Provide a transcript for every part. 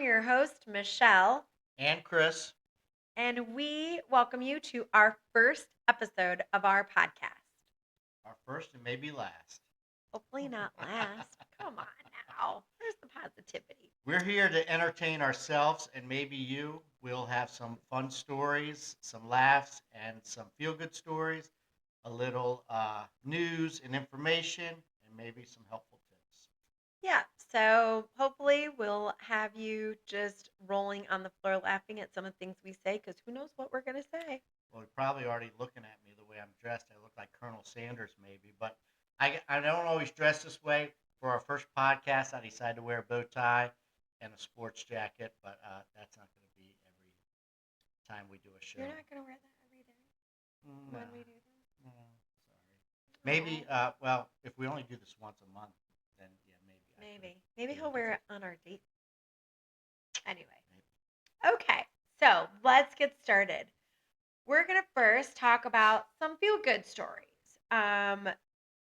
I'm your host, Michelle, And Chris. and we welcome you to our first episode of our podcast. Our first and maybe last. Hopefully, not last. Come on now. Where's the positivity? We're here to entertain ourselves and maybe you. We'll have some fun stories, some laughs, and some feel good stories, a little news and information, and maybe some helpful tips. Yeah, so hopefully, we'll have you just rolling on the floor laughing at some of the things we say because who knows what we're going to say. Well, you're probably already looking at me the way I'm dressed. I look like Colonel Sanders, maybe, but I don't always dress this way. For our first podcast, I decided to wear a bow tie and a sports jacket, but that's not going to be every time we do a You're show. not going to wear that every day No, when we do no, sorry. that? Maybe, well, if we only do this once a month, then yeah, maybe I could Maybe do he'll a wear it different. on our date. Anyway, Maybe. okay, so let's get started. We're going to first talk about some feel good stories.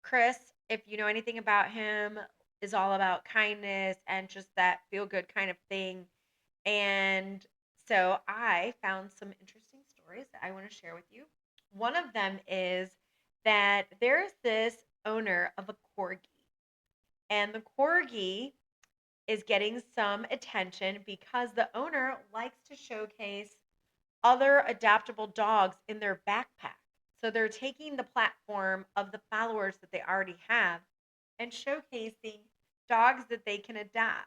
Chris, if you know anything about him, is all about kindness and just that feel good kind of thing. And so I found some interesting stories that I want to share with you. One of them is that there's this owner of a corgi, and the corgi is getting some attention because the owner likes to showcase other adaptable dogs in their backpack. So they're taking the platform of the followers that they already have and showcasing dogs that they can adopt.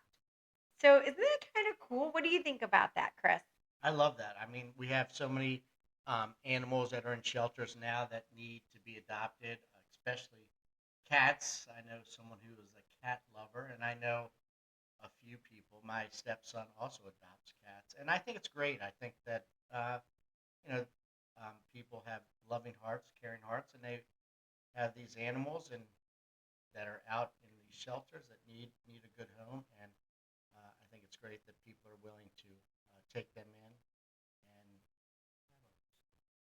So isn't that kind of cool? What do you think about that, Chris? I love that. I mean, we have so many animals that are in shelters now that need to be adopted, especially cats. I know someone who is a cat lover, and I know a few people. My stepson also adopts cats, and I think it's great. I think that you know people have loving hearts, caring hearts, and they have these animals and that are out in these shelters that need a good home. And I think it's great that people are willing to take them in. And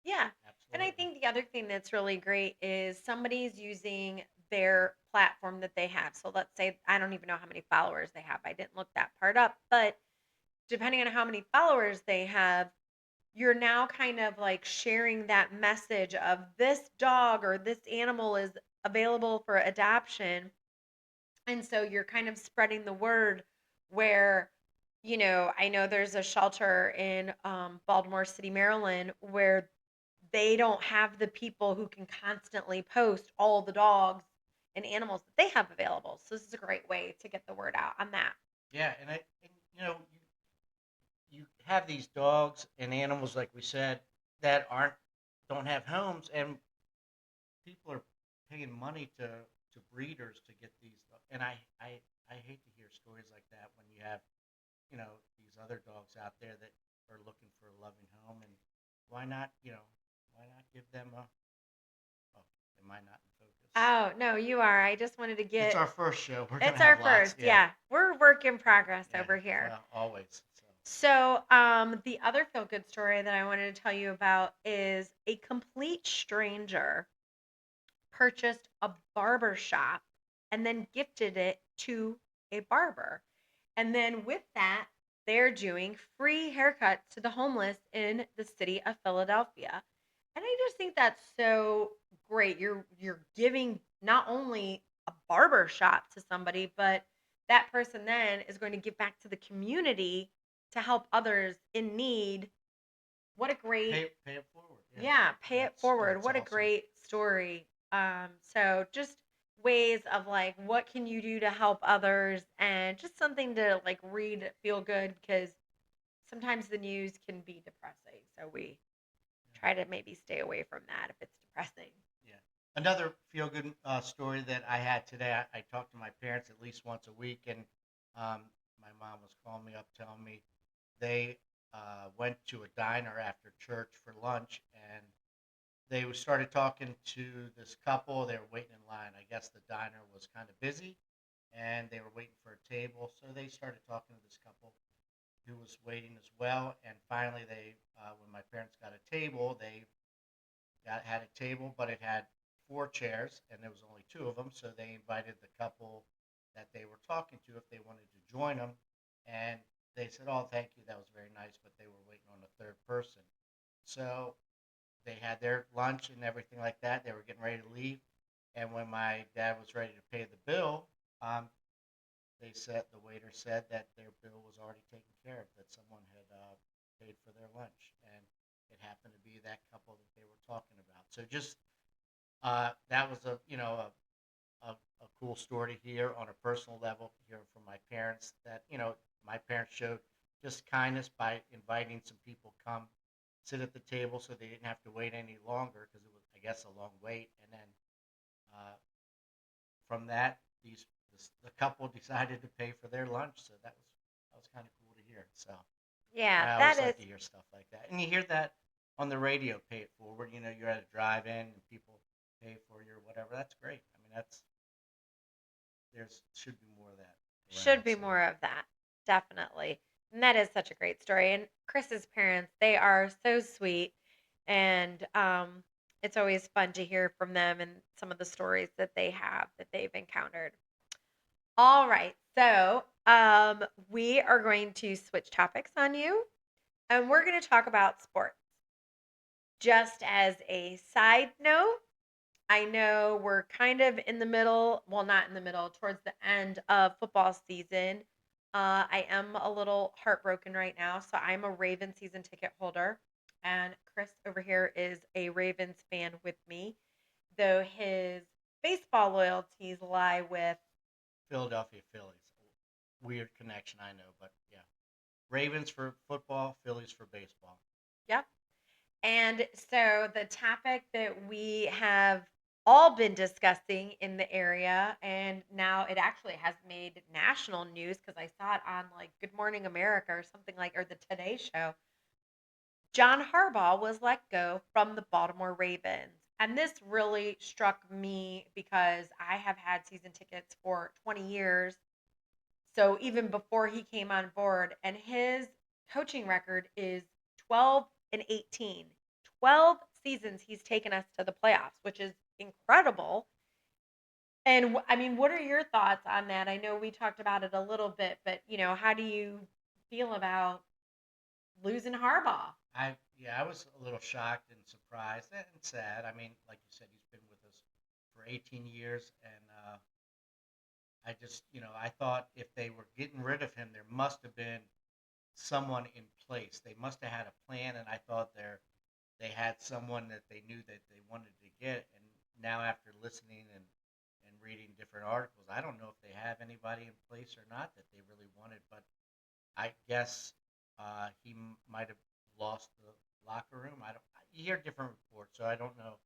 Yeah. And I absolutely, think the other thing that's really great is somebody's using their platform that they have. So let's say I don't even know how many followers they have. I didn't look that part up, but depending on how many followers they have, you're now kind of like sharing that message of this dog or this animal is available for adoption. And so you're kind of spreading the word where, I know there's a shelter in Baltimore City, Maryland, where they don't have the people who can constantly post all the dogs and animals that they have available. So this is a great way to get the word out on that. yeah. And you have these dogs and animals like we said that aren't don't have homes, and people are paying money to breeders to get these. And I hate to hear stories like that when you have these other dogs out there that are looking for a loving home. And why not why not give them a oh, am I not in focus? Oh, no, you are. I just wanted to It's get our first show. We're gonna it's our have lots. first. Yeah, Yeah. We're work in progress yeah. over here. Well, always. So So, the other feel good story that I wanted to tell you about is a complete stranger purchased a barber shop and then gifted it to a barber. And then with that, they're doing free haircuts to the homeless in the city of Philadelphia. And I just think that's so great. You're giving not only a barber shop to somebody, but that person then is going to give back to the community to help others in need. What a great, pay it forward. Yeah, yeah, pay it forward. that's What a awesome. great story. So just ways of like what can you do to help others and just something to like read feel good because sometimes the news can be depressing. So we Yeah. try to maybe stay away from that if it's depressing. Yeah. Another feel good story that I had today. I talk to my parents at least once a week, and um, my mom was calling me up telling me they went to a diner after church for lunch, and they started talking to this couple. They were waiting in line. I guess the diner was kind of busy, and they were waiting for a table. So they started talking to this couple who was waiting as well. And finally, when my parents got a table, they had a table, but it had four chairs, and there was only two of them. So they invited the couple that they were talking to if they wanted to join them. And they said, "Oh, thank you, that was very nice," but they were waiting on a third person. So they had their lunch and everything like that. They were getting ready to leave, and when my dad was ready to pay the bill, um, the waiter said that their bill was already taken care of, that someone had paid for their lunch, and it happened to be that couple that they were talking about. So just that was a cool story to hear on a personal level, hear from my parents that my parents showed just kindness by inviting some people come sit at the table so they didn't have to wait any longer because it was, I guess, a long wait. And then uh, from that, the couple decided to pay for their lunch, so that was kind of cool to hear. So Yeah, I that always is like to hear stuff like that, and you hear that on the radio. Pay it forward. You're at a drive-in and people pay for you or whatever. That's great. I mean, there's should be more of that should around. be So more of that. Definitely. And that is such a great story. And Chris's parents, they are so sweet. And it's always fun to hear from them and some of the stories that they have that they've encountered. All right. So we are going to switch topics on you and we're going to talk about sports. Just as a side note, I know we're kind of in the middle, well, not in the middle, towards the end of football season. I am a little heartbroken right now. So I'm a Ravens season ticket holder. And Chris over here is a Ravens fan with me, though his baseball loyalties lie with, Philadelphia Phillies, weird connection, I know, but yeah, Ravens for football, Phillies for baseball. yep. And so the topic that we have all been discussing in the area, and now it actually has made national news because I saw it on like Good Morning America or something like, or the Today Show. John Harbaugh was let go from the Baltimore Ravens. And this really struck me because I have had season tickets for 20 years. So even before he came on board, and his coaching record is 12 and 18. 12 seasons he's taken us to the playoffs, which is incredible. And I mean, what are your thoughts on that? I know we talked about it a little bit, but how do you feel about losing Harbaugh? I was a little shocked and surprised and sad. I mean, like you said, he's been with us for 18 years, and I just I thought if they were getting rid of him, there must have been someone in place. They must have had a plan, and I thought they had someone that they knew that they wanted to get. And now, after listening and reading different articles, I don't know if they have anybody in place or not that they really wanted. But I guess might have lost the locker room. I don't. You hear different reports, so I don't know.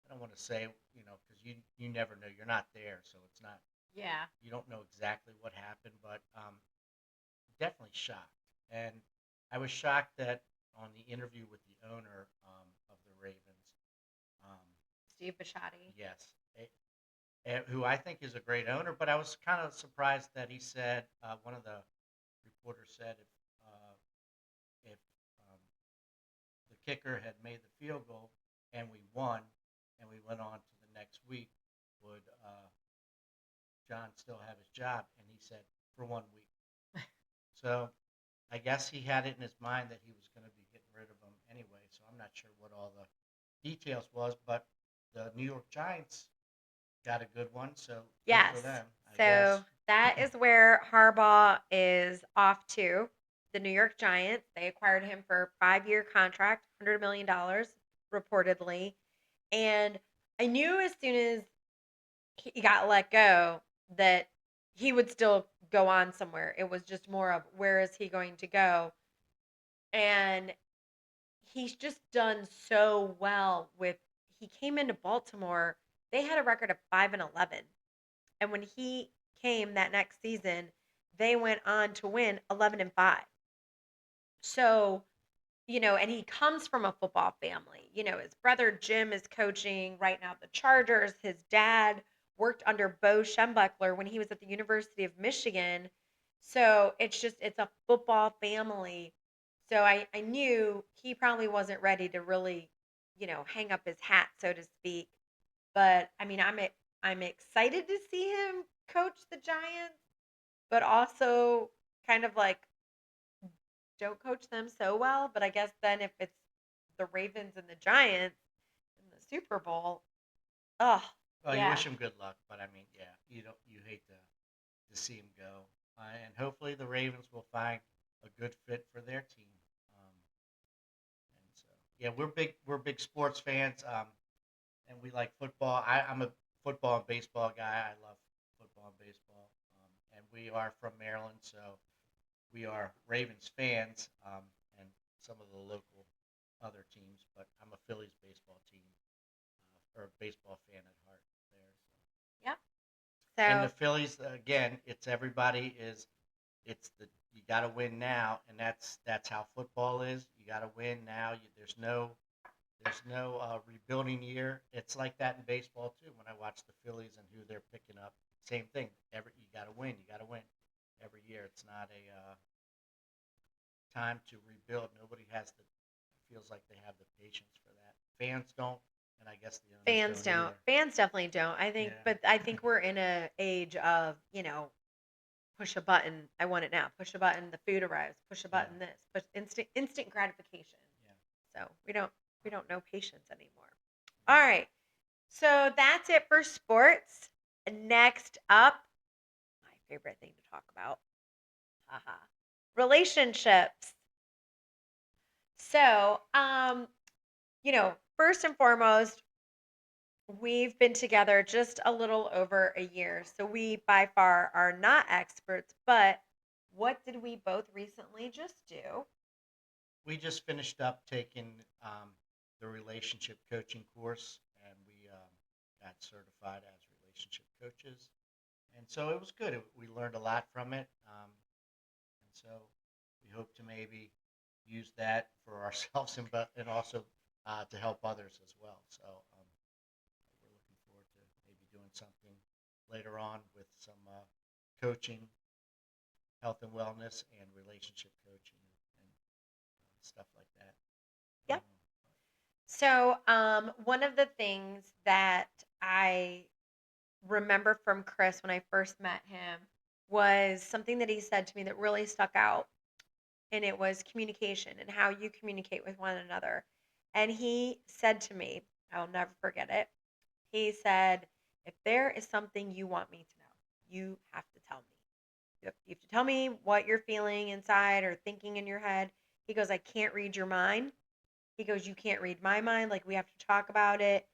I don't want to say because you never know. You're not there, so it's not. Yeah. You don't know exactly what happened, but definitely shocked. And I was shocked that on the interview with the owner of the Ravens, um, Steve Bisciotti. yes, who I think is a great owner, but I was kind of surprised that he said one of the reporters said if the kicker had made the field goal and we won and we went on to the next week, would John still have his job? And he said for 1 week. So I guess he had it in his mind that he was going to be getting rid of him anyway. So I'm not sure what all the details was, but the New York Giants got a good one, so good for Yes. them, I So guess. that is where Harbaugh is off to. The New York Giants. They acquired him for a 5-year contract, $100 million, reportedly. And I knew as soon as he got let go that he would still go on somewhere. It was just more of where is he going to go? And he's just done so well with he came into Baltimore. They had a record of 5 and 11. And when he came that next season, they went on to win 11 and 5. So, and he comes from a football family. His brother Jim is coaching right now the Chargers. His dad worked under Bo Schembechler when he was at the University of Michigan. So it's a football family. So I knew he probably wasn't ready to really, hang up his hat, so to speak. But I mean, I'm excited to see him coach the Giants, but also kind of like don't coach them so well, but I guess then if it's the Ravens and the Giants in the Super Bowl, oh, Well, you yeah. wish him good luck, but I mean, yeah, you hate to see him go, and hopefully the Ravens will find a good fit for their team. Um, and so, yeah, we're big sports fans, and we like football. I'm a football and baseball guy. I love football and baseball, and we are from Maryland, so we are Ravens fans, and some of the local other teams. But I'm a Phillies baseball team or baseball fan at heart there. Yep. And the So Phillies again, it's everybody is it's the you got to win now, and that's how football is. You got to win now. There's no rebuilding year. It's like that in baseball too. When I watch the Phillies and who they're picking up, same thing. Every you got to win. You got to win every year. It's not a time to rebuild. Nobody has the feels like they have the patience for that. Fans don't, and I guess the owners fans don't don't. either. Fans definitely don't. I think, Yeah, but I think we're in a age of, push a button, I want it now. Push a button, the food arrives. Push a yeah, button, this. Push instant gratification. yeah. So we don't know patience anymore. All right. So that's it for sports. Next up, my favorite thing to talk about. Haha. Relationships. So, first and foremost, we've been together just a little over a year. So we by far are not experts, but what did we both recently just do? We just finished up taking the relationship coaching course, and we got certified as relationship coaches. And so it was good. We learned a lot from it, and so we hope to maybe use that for ourselves and also to help others as well. So we're looking forward to maybe doing something later on with some coaching, health and wellness, and relationship coaching and stuff like that. Yep. Um, So, one of the things that I remember from Chris when I first met him was something that he said to me that really stuck out, and it was communication and how you communicate with one another. And he said to me, I'll never forget it. He said, "If there is something you want me to know, you have to tell me. You have to tell me what you're feeling inside or thinking in your head." He goes, "I can't read your mind." He goes, "You can't read my mind. Like, we have to talk about it."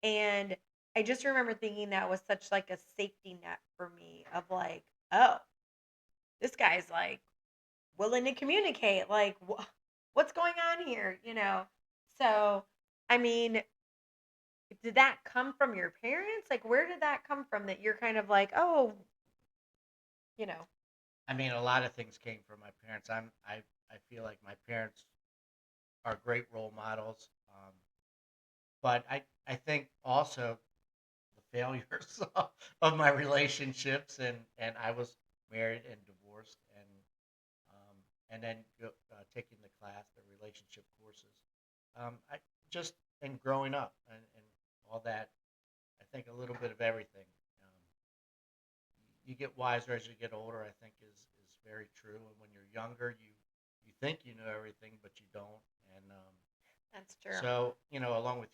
And I just remember thinking that was such like a safety net for me of like, oh, this guy's like willing to communicate. Like, what's going on here? So, I mean, did that come from your parents? Like, where did that come from that you're kind of like, oh, you know, I mean, a lot of things came from my parents. I feel like my parents are great role models, but I think also the failures of my relationships, and I was married and divorced, and then taking the class, the relationship courses. I just and growing up and all that. I think a little bit of everything. Um, you get wiser as you get older. I think is very true. And when you're younger, you think you know everything, but you don't. And that's true. so along with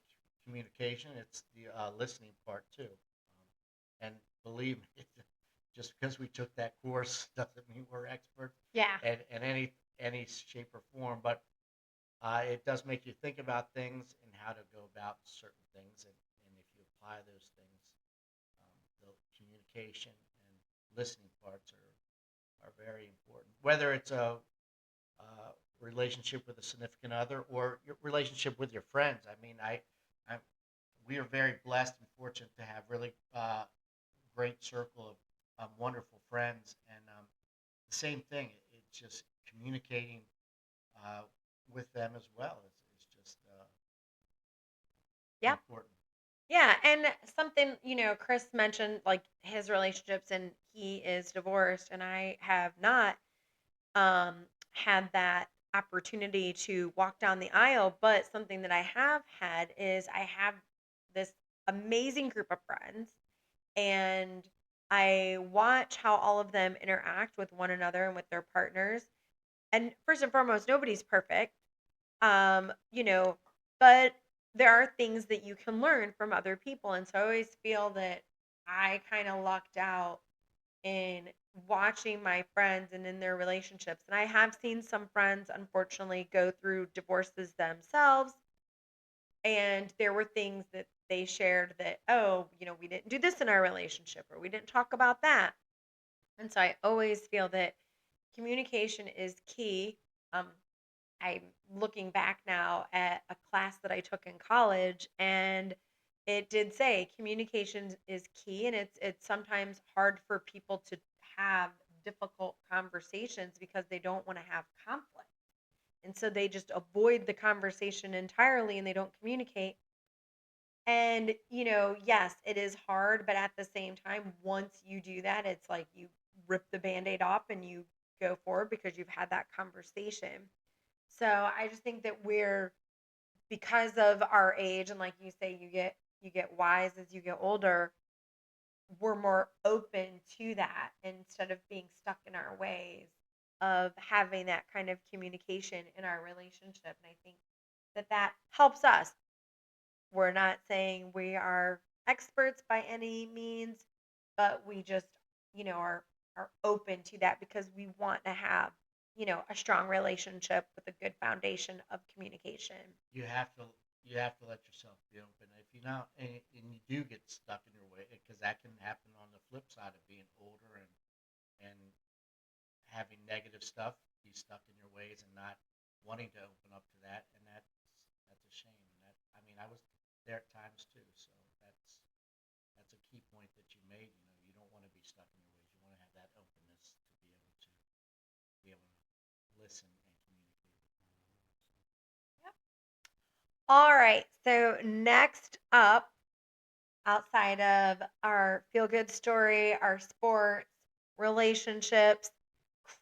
communication, it's the listening part too. And believe me, just because we took that course doesn't mean we're experts Yeah. in any shape or form. But it does make you think about things and how to go about certain things, and if you apply those things, the communication and listening parts are very important. Whether it's a relationship with a significant other or your relationship with your friends. I mean, I we are very blessed and fortunate to have really great circle of wonderful friends, and the same thing. It's just communicating uh, with them as well is just Yep. important. Yeah. And something, Chris mentioned like his relationships, and he is divorced, and I have not had that opportunity to walk down the aisle. But something that I have had is I have this amazing group of friends, and I watch how all of them interact with one another and with their partners. and first and foremost, nobody's perfect. You know, but there are things that you can learn from other people. And so I always feel that I kind of lucked out in watching my friends and in their relationships. And I have seen some friends, unfortunately, go through divorces themselves. And there were things that they shared that, oh, we didn't do this in our relationship or we didn't talk about that. And so I always feel that communication is key. Um, I'm looking back now at a class that I took in college, and it did say communication is key, and it's sometimes hard for people to have difficult conversations because they don't want to have conflict. And so they just avoid the conversation entirely and they don't communicate. And, yes, it is hard, but at the same time, once you do that, it's like you rip the band-aid off and you go forward because you've had that conversation. So I just think that we're, because of our age, and like you say, you get wise as you get older, we're more open to that instead of being stuck in our ways of having that kind of communication in our relationship. And I think that that helps us. We're not saying we are experts by any means, but we just, are open to that because we want to have, a strong relationship with a good foundation of communication. You have to you have to let yourself be open. If you not and you do get stuck in your way, because that can happen on the flip side of being older and having negative stuff, be stuck in your ways and not wanting to open up to that, and that's a shame. And that I mean, I was there at times too, so that's a key point that you made. You don't want to be stuck in your ways. You want to have that openness to be able to listen and communicate with one another. Yep. All right. So next up, outside of our feel good story, our sports, relationships,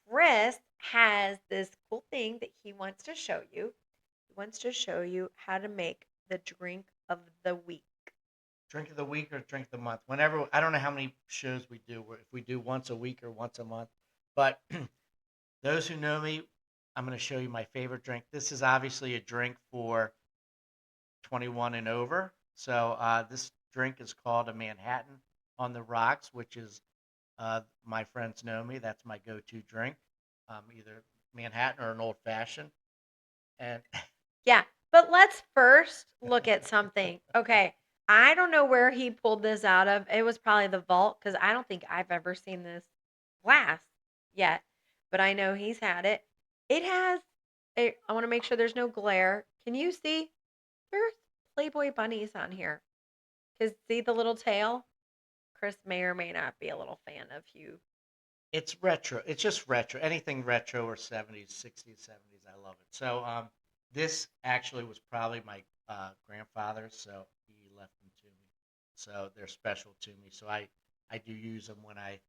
Chris has this cool thing that he wants to show you. He wants to show you how to make the drink of the week. Drink of the week or drink of the month. Whenever I don't know how many shows we do, if we do once a week or once a month, but those who know me, I'm going to show you my favorite drink. This is obviously a drink for 21 and over. So this drink is called a Manhattan on the rocks, which is my friends know me. That's my go-to drink, either Manhattan or an old fashioned. And Yeah, but let's first look at something. Okay, I don't know where he pulled this out of. It was probably the vault because I don't think I've ever seen this glass yet, but I know he's had it. It has I want to make sure there's no glare. Can you see? There's Playboy bunnies on here. Because see the little tail? Chris may or may not be a little fan of you. it's retro. It's just retro. Anything retro or 70s, 60s, 70s, I love it. So this actually was probably my grandfather's, so he left them to me. So they're special to me. So I do use them when I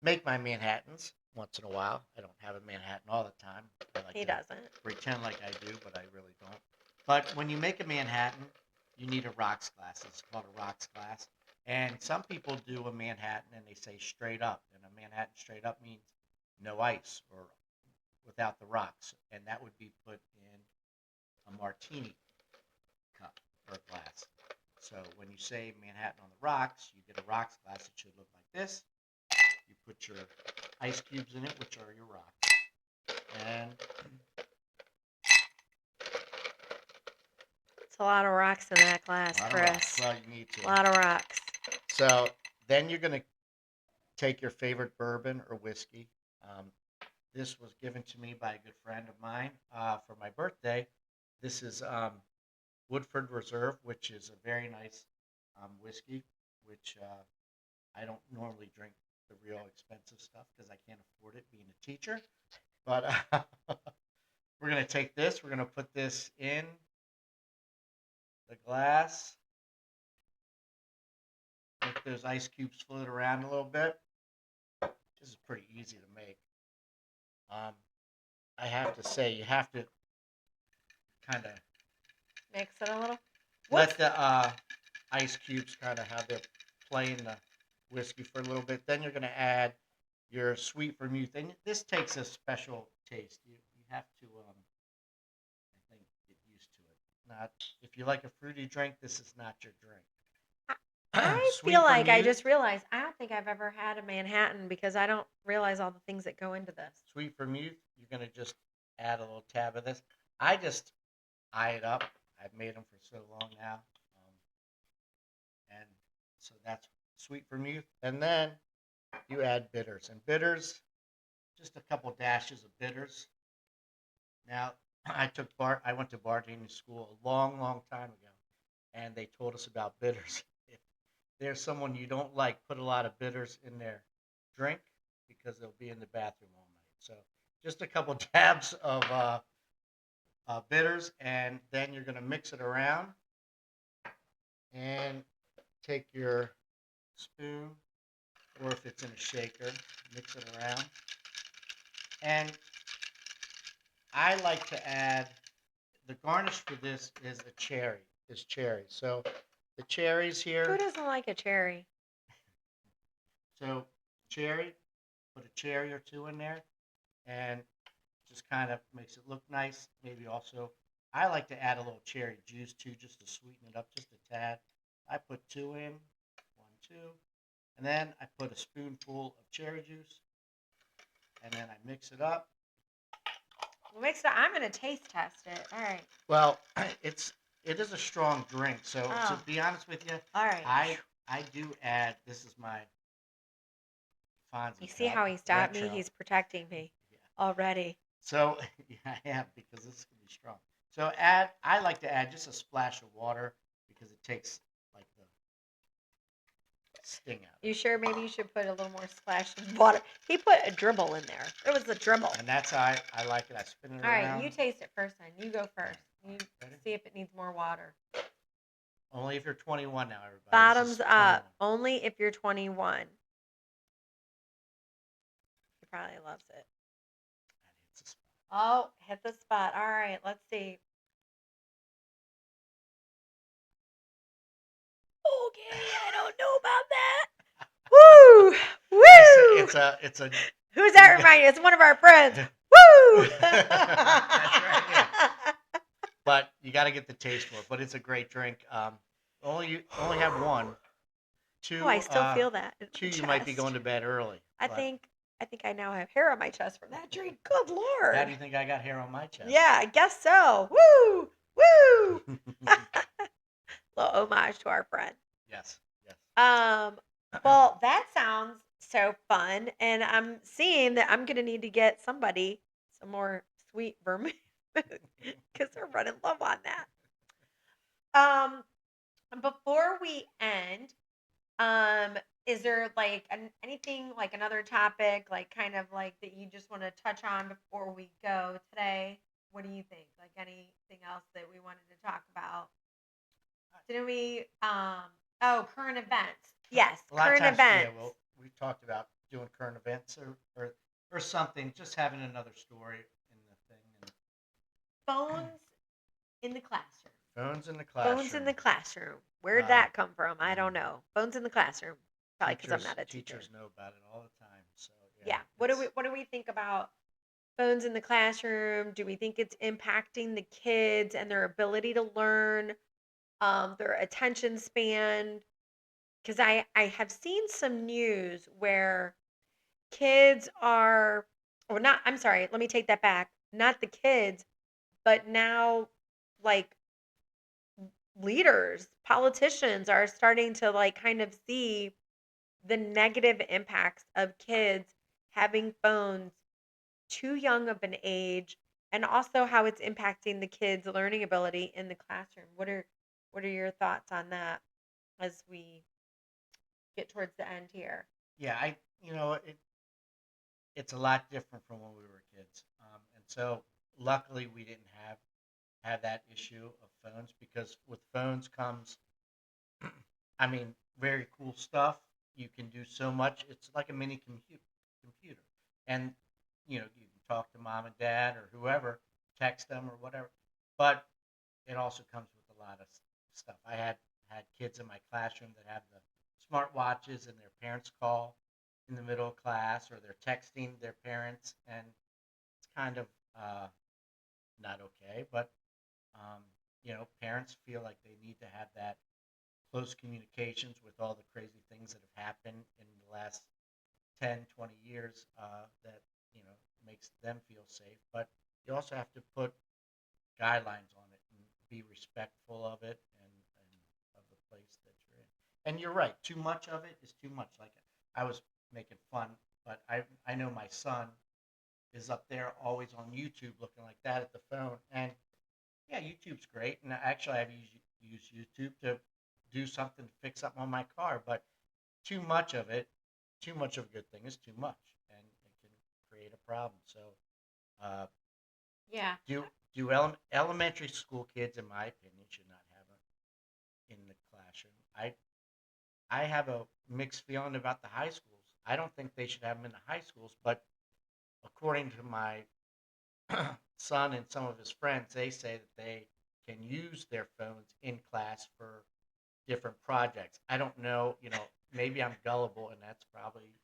make my Manhattans once in a while. I don't have a Manhattan all the time. I like He to doesn't. pretend like I do, but I really don't. But when you make a Manhattan, you need a rocks glass. It's called a rocks glass. And some people do a Manhattan and they say straight up. And a Manhattan straight up means no ice or without the rocks. And that would be put in a martini cup or glass. So when you say Manhattan on the rocks, you get a rocks glass. It should look like this. You put your ice cubes in it, which are your rocks. And It's a lot of rocks in that glass, a lot of rocks. Chris. Well, you need A to. lot of rocks. So then you're going to take your favorite bourbon or whiskey. Um, this was given to me by a good friend of mine for my birthday. This is Woodford Reserve, which is a very nice whiskey, which I don't normally drink the real expensive stuff because I can't afford it being a teacher. But we're going to take this, we're going to put this in the glass, make those ice cubes float around a little bit. This is pretty easy to make. Um, I have to say, you have to kind of Mix it a little. let the ice cubes kind of have their play in the whiskey for a little bit. Then you're going to add your sweet vermouth, and this takes a special taste. You have to, I think, get used to it. Not if you like a fruity drink, this is not your I drink. I feel Sweet like I Vermouth, just realized I don't think I've ever had a Manhattan because I don't realize all the things that go into this. sweet Vermouth. You're gonna just add a little tab of this. I just eye it up. I've made them for so long now, and so that's sweet Vermouth. And then you add bitters, and bitters, just a couple dashes of bitters. Now, I went to bartending school a long, long time ago, and they told us about bitters. If there's someone you don't like, put a lot of bitters in their drink because they'll be in the bathroom all night. So just a couple dabs of bitters, and then you're gonna mix it around and take your spoon, or if it's in a shaker, mix it around. And I like to add the garnish for this is a cherry. Is cherry. So the cherries Who here. doesn't like a cherry? So cherry, put a cherry or two in there, and just kind of makes it look nice. Maybe also, I like to add a little cherry juice too, just to sweeten it up just a tad. I put two in, one, two, and then I put a spoonful of cherry juice, and then I mix it up. What makes it? I'm gonna taste test it. All right. Well, it is a strong drink, so to Oh, be honest with you, all right. I do add. This is my You Fonzie see cup, how he stopped me? retro. He's protecting me Yeah. already. So yeah, I am because this can be strong. So I like to add just a splash of water because it takes like the sting out of You it. sure? Maybe you should put a little more splash of water. He put a dribble in there. It was a dribble. And that's how I like it. I spin it All right, you around. taste it first, then. You go first. You Ready? see if it needs more water. Only if you're 21 now, everybody. This Bottoms is up. 21. Only if you're 21. He probably loves it. And it's a spot. Oh, hit the spot. All right, let's see. Okay, I don't know about that. Woo! Woo! It's a. Who's that remind you? It's one of our friends. Woo! That's right. Yeah. But you got to get the taste for it. But it's a great drink. Only have one. Oh, I Two, still feel that in two, my you might be chest. going to bed early. I But think I now have hair on my chest from that drink. Good Lord. how do you think I got hair on my chest? Yeah, I guess so. Woo! Woo! Little homage to our friend. Yes. Yes. Well, that sounds so fun, and I'm seeing that I'm gonna need to get somebody some more sweet vermouth because they're running low on that. Um, before we end, is there like anything like another topic, like kind of like that you just want to touch on before we go today? What do you think? Like anything else that we wanted to talk about? Didn't we? Oh, current events. Yes, A lot of current times, yeah. events. Well, we've talked about doing current events or something. Just having another story in the thing. And Phones in the classroom. phones in the Phones in classroom. the classroom. Where'd Uh, that come from? I don't know. Phones in the classroom. Probably because I'm not a teacher. Teachers know about it all the time. So Yeah. What do we think about phones in the classroom? Do we think it's impacting the kids and their ability to learn, their attention span? Because I have seen some news where kids are, or not. I'm sorry. Let me take that back. Not the kids, but now like leaders, politicians are starting to like kind of see the negative impacts of kids having phones too young of an age and also how it's impacting the kids' learning ability in the classroom. What are your thoughts on that as we get towards the end here? yeah, it's a lot different from when we were kids. And so luckily we didn't have that issue of phones because with phones comes, I mean, very cool stuff. You can do so much. It's like a mini computer, and you can talk to mom and dad or whoever, text them or whatever. But it also comes with a lot of stuff. I had kids in my classroom that have the smart watches, and their parents call in the middle of class, or they're texting their parents, and it's kind of not okay. But parents feel like they need to have that close communications with all the crazy things that have happened in the last 10, 20 years that makes them feel safe. But you also have to put guidelines on it and be respectful of it and of the place that you're in. And you're right, too much of it is too much. Like I was making fun, but I know my son is up there always on YouTube looking like that at the phone. And yeah, YouTube's great. And actually, I've used YouTube to do something to fix something on my car. But too much of it, too much of a good thing is too much, and it can create a problem. So, uh, Yeah. do elementary school kids, in my opinion, should not have it in the classroom. I have a mixed feeling about the high schools. I don't think they should have them in the high schools, but according to my son and some of his friends, they say that they can use their phones in class for different projects. I don't know, maybe I'm gullible and that's probably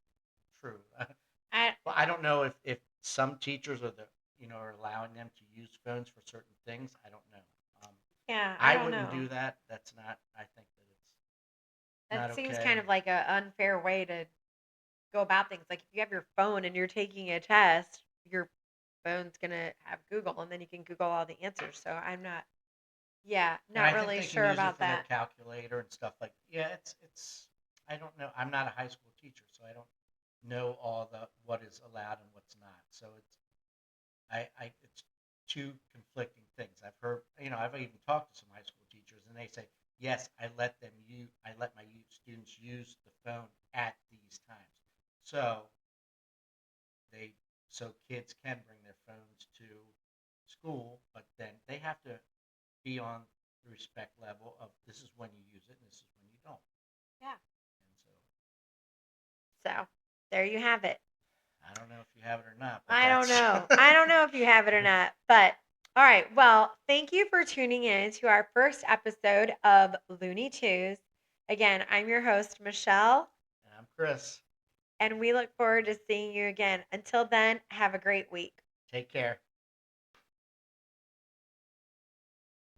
true. I Well, I don't know if some teachers are allowing them to use phones for certain things. I don't know. Um, yeah, I I don't wouldn't know. do that. That's not. I think that it's That not seems kind okay. of like a unfair way to go about things. Like if you have your phone and you're taking a test, your phone's gonna have Google, and then you can Google all the answers. So I'm not, yeah, And not I think really they can sure use it about for their that. calculator and stuff like. Yeah, it's. I don't know. I'm not a high school teacher, so I don't know all the what is allowed and what's not. So it's two conflicting things. I've heard, I've even talked to some high school teachers, and they say, yes, I let my students use the phone at these times. So they, so kids can bring their phones to school, but then they have to be on the respect level of this is when you use it and this is when you don't. Yeah. And so So there you have it. I don't know if you have it or not, but I don't that's. know. I don't know if you have it or not, but all right. Well, thank you for tuning in to our first episode of Looney Tunes. Again, I'm your host, Michelle, And I'm Chris. and we look forward to seeing you again. Until then, have a great week. Take care.